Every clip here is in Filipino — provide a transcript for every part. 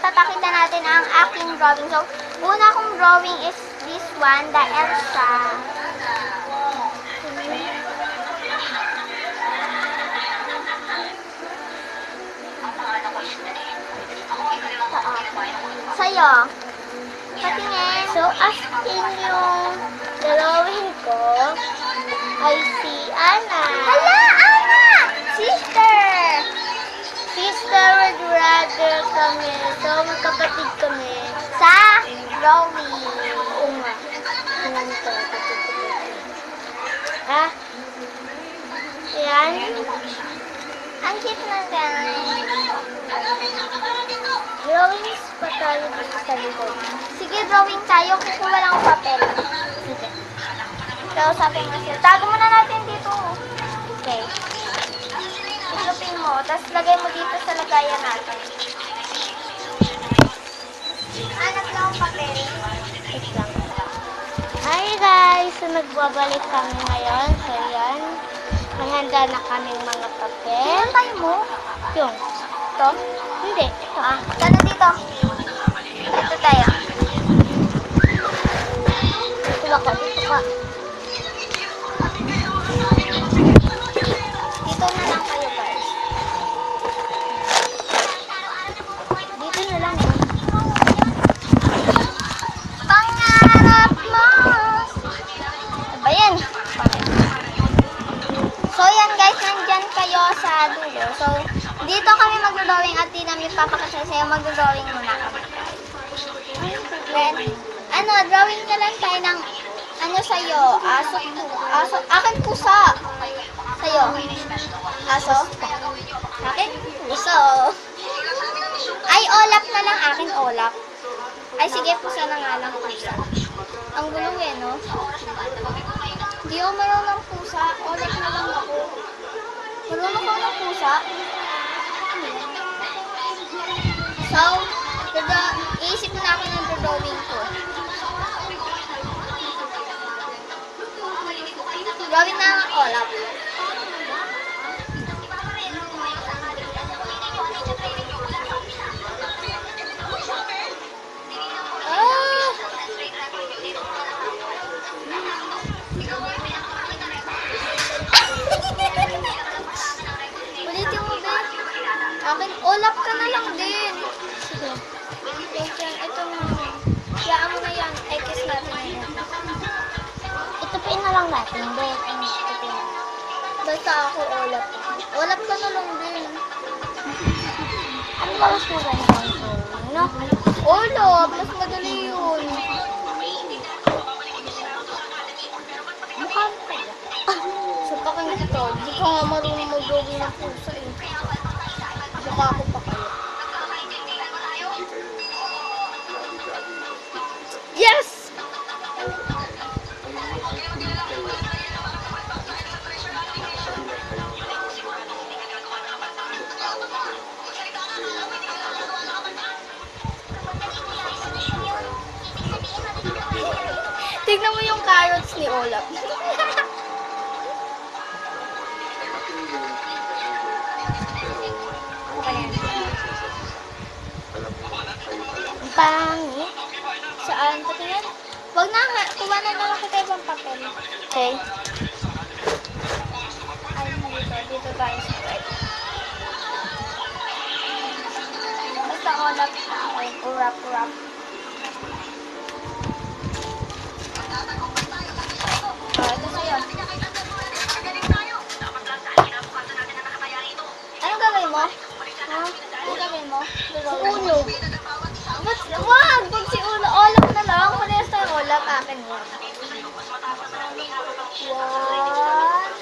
ipapakita natin ang aking drawing. So, una kong drawing is this one, the Elsa. Sa'yo. Patingin. So, as in yung drawing ko ay si Anna. Hala, Anna! Sister! Sister with brother kami. So, magkapatid kami. Sa drawing. Oo nga. Tingnan ko. Ah. Ayan. Ang cute na guys. Drawings pa tayo dito sa likod. Sige, drawing tayo. Kukuha lang ang papel. Sige. Kausapin mo siya. Tago muna natin dito. Okay. Islupin mo. Tapos lagay mo dito sa lagayan natin. Hanap lang ang papel. Wait lang. Hi guys! So nagbabalik kami ngayon. So yan. Naghanda na kaming mga papel. Yung tayo mo? Yung. Ito? Hindi. Ito. Ah, sana dito. Dito tayo. Dito ako. Dito ka. Dito na lang kayo guys. Dito na lang. Pangarap mo. Ano yan? So yan guys, nandyan kayo sa dulo. So, dito kami mag-drawing at di namin papakasya sa'yo. Mag-drawing muna kami. Then, drawing na lang tayo ng sa'yo. Aso. Akin pusa. Sa'yo. Aso. Akin puso. Ay, olap na lang. Akin olap. Ay, sige, pusa na nga lang. Pusa. Ang gulo no? Hindi ako marunong ng pusa. Olap na lang ako. Marunong ako ng pusa. So, iisip na ako ng drawing ko. Drawing na ang olap. Ulitin mo ba? Akin, olap ka na lang din. Sige. Ito na. Kayaan mo na yan. Ay, kiss natin. Itupin na lang natin. Basta ako olap. Olap ka na lang din. Ano ba mas maganda ito? No? Olap. Mas madali yun. Mukha mo kaya? So, pakin ito. Di ka nga marunong mag-drawing ng pusa eh. Mukha ko pa kaya. Yes! Tignan mo yung carrots ni Olaf. Pangit. Saan? Patingin? Wag na nga. Kuha na lang kita ibang papel. Okay. Ay, dito. Dito tayo sa right. Basta Olaf. Urap. Ito sa'yo. Anong gagawin mo? Ha? Anong gagawin mo? Ulo. Wag! Pag si Ulo, olap na lang. Parehas tayo olap. Akin mo. What?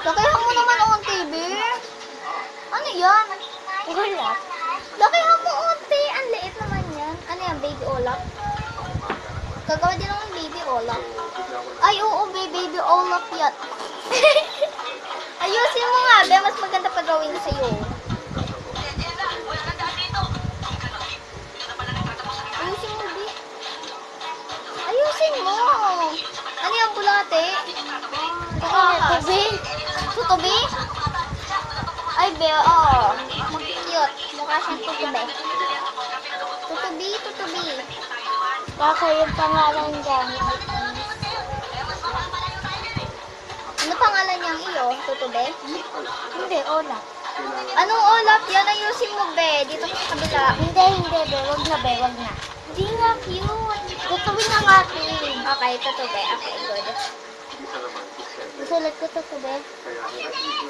Lakihan mo naman unti, be. Ano yan? Olap. Lakihan mo unti. Ang liit naman yan. Ano yan, baby olap? Gagawa din naman baby olap. Ay, oo, baby olap yan. Ayusin mo nga, be. Mas maganda pa drawing ko sa'yo. Ayusin mo, be. Ayusin mo. Ano yung bulate? Tutubi? Tutubi? Tutubi, oo. Cute. Mukha siyang tutubi. Tutubi. Baka yung pangalan dyan. Ano pangalan niyang iyo? Tutubi? Hindi, Ola. Anong Olaf? Yan ayusin mo, be. Dito sa kabila. Hindi, be. Wag na, be. Wag na. Hindi nga cute. Tutubi na nga, ate. Okay, tutubi. Okay, good. Sulat ko tutubi.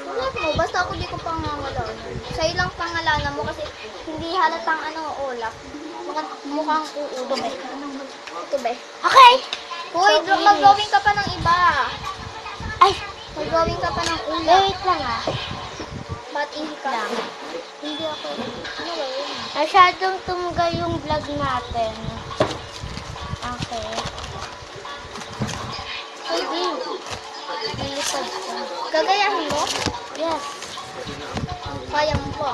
Sulat mo, basta ako di ko pangangalanan. Sa'yo lang pangalanan mo kasi hindi halatang Olaf. Mukhang uutubi. Tutubi. Okay. Hoy, So, mag-drawing ka pa ng iba. Ay, Mag-drawing ka pa ng ulap. wait lang ah. Ba't ihi ka? Hindi ako. Ano ba yun? Masyadong tumugal yung vlog natin. Okay. Sige. Lilisad ko. Gagayahin mo? Yes. Kaya mo ba?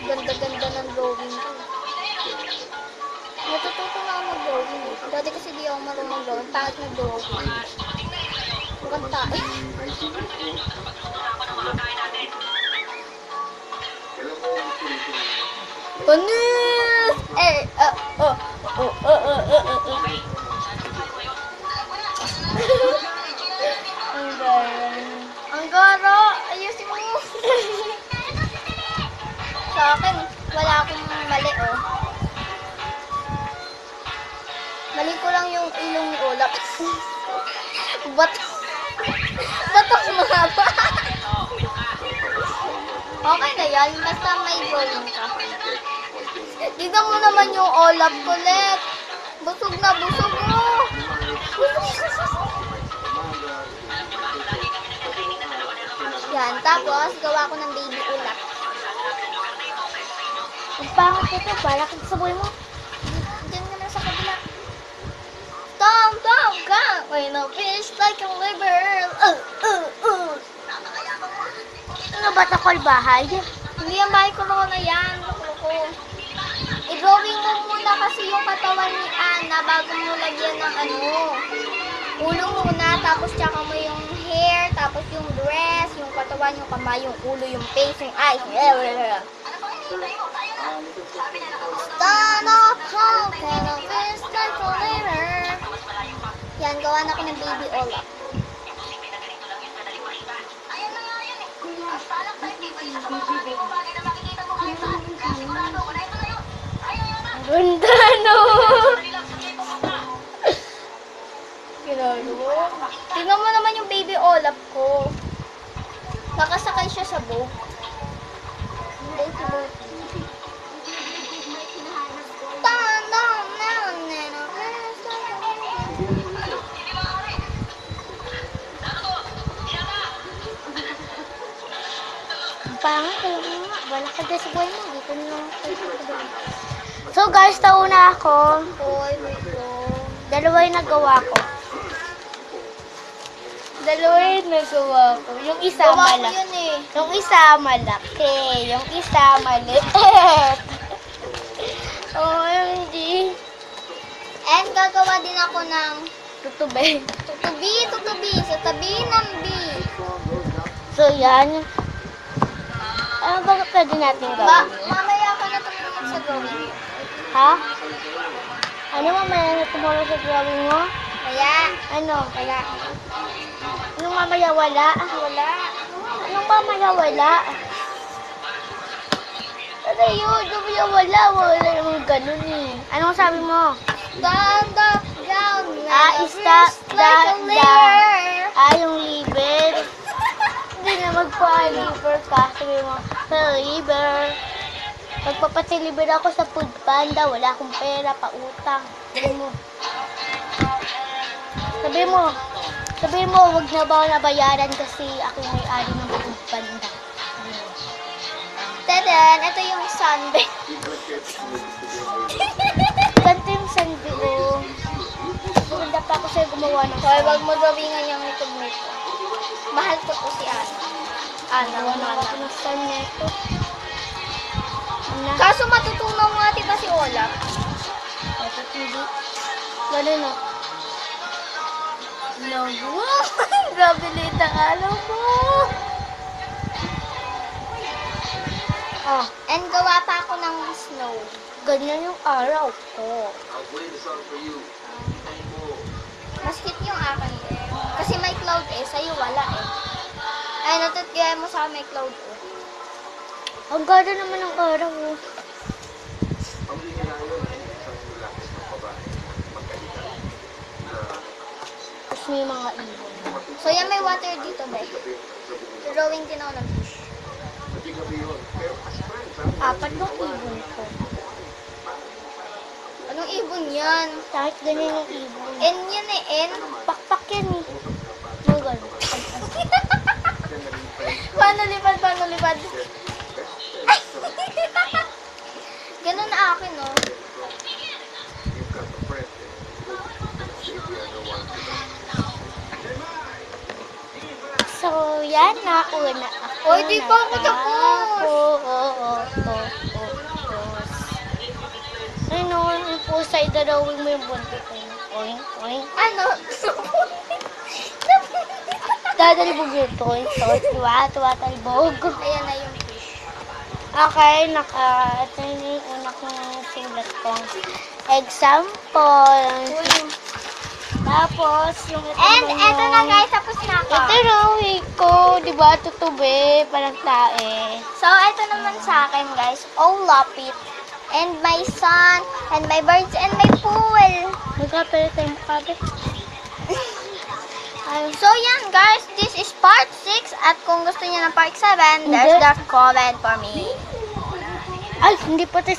Ganda-ganda ng drawing ko. Natututo na ako mag-drawing. Dati kasi di ako marunong mag-drawing. Pangit mag-drawing. Mukhang tae. Panis! Ang galing. Ang garo! Ayusin mo! Sa akin, wala akong mali, oh. Mali ko lang yung ilong ni Olaf. Bato mahaba. Okay na yan, basta may drawing ka. Tignan mo naman yung Olaf ko, Let. Busog na busog mo. Yan, tapos gawa ko ng baby Olaf. Ang pangit ito. Balak ang sabay mo. Diyan ka na sa kabila. Tom, ka! When a fish like a liver. Ano ba ito, bahay? Hindi ang bahay ko na yan. Loko. I-drawing mo muna kasi yung katawan ni Ana bago mo lagyan ng ulo muna, tapos tsaka mo yung hair, tapos yung dress, yung katawan, yung kamay, yung ulo, yung face, yung eyes. Stand up tall, can a fish like a liver. Yan, gawa na ko ng baby Olaf. Ganda, no? Ginagawa. Tingnan mo naman yung baby Olaf ko. Nakasakay siya sa boat. Ang pangit. Alam mo nga. Balak ka dyan sa buhay mo. Dito na lang ako. So guys, tauna ako. Hoy, wait lang. Dalawa yung nagawa ko. Yung isa Gawa ko malaki. yun eh. Yung isa malaki. Yung isa maliit. OMG. And gagawa din ako ng Tutubi. tutubi sa tabi ng B. So yan. Ano ba pwede natin gawin? Mamaya ka na tumulong sa drawing. Ha? Ano mamaya na tumulong sa drawing mo? Kaya, Ano? Wala. Anong mamaya wala? wala. Anong mamaya wala? Ano yun? Mamaya wala. Wala yung ganun eh. Anong sabi mo? Stand up, down, Stop, like a liver. Yung liver. Hindi na magpa-liver ka. Sabi mo, liver. Magpapatiliver ako sa food panda. Wala akong pera, pautang. Sabi mo, wag na ba nabayaran kasi ako may-ari ng food panda. Teden, ito yung sunbed. Ganito yung sandi ko. Maganda pa ako sa'yo gumawa ng Hoy, wag mo drawingan yung YouTube nito. Mahal ko po si Ana. Ana, Wala Ana. ako ng stand nito. Kaso matutunaw nga diba si Olaf? Bakit hindi? Ganun o. No. Grabe lita, alam mo. Ah, And gawa pa ako ng snow. ganyan yung araw ko. Mas cute yung akin eh. Kasi may cloud eh, sa'yo wala eh. Ay, natutgaya mo sa may cloud eh. Ang ganda naman ng araw. Oh. Tapos may mga ibon. So yan, may water dito ba? Drawing din ako ng fish. Apat ng ibon ko. Anong ibon yan? Kahit ganyan yung ibon. N yun eh, N. Pakpak yan eh. Mga ganun. Paano lipad, paano lipad? Ay! Ganun na akin, no? So, yan na. Una ako. Oy, di pa ako tapos. Ano, yung pusa, idadawin mo yung bunti ko. Oink, oink. Ano? Dadalibog yun to. Tumatalbog. Ayan na yung fish. Okay, ito yung una kong sulat kong example. Tapos, yung ito And naman eto na yung- guys, tapos na ako. Ito rawin ko, di ba? Tutube, parang tae. So, eto naman sa akin guys. Oh, lapit. And my son, and my birds, and my pool. Magkapere tayo makabe. So, yan guys. This is part 6. At kung gusto niyo ng part 7, there's Hindi. the comment for me. Ay, hindi pa tayo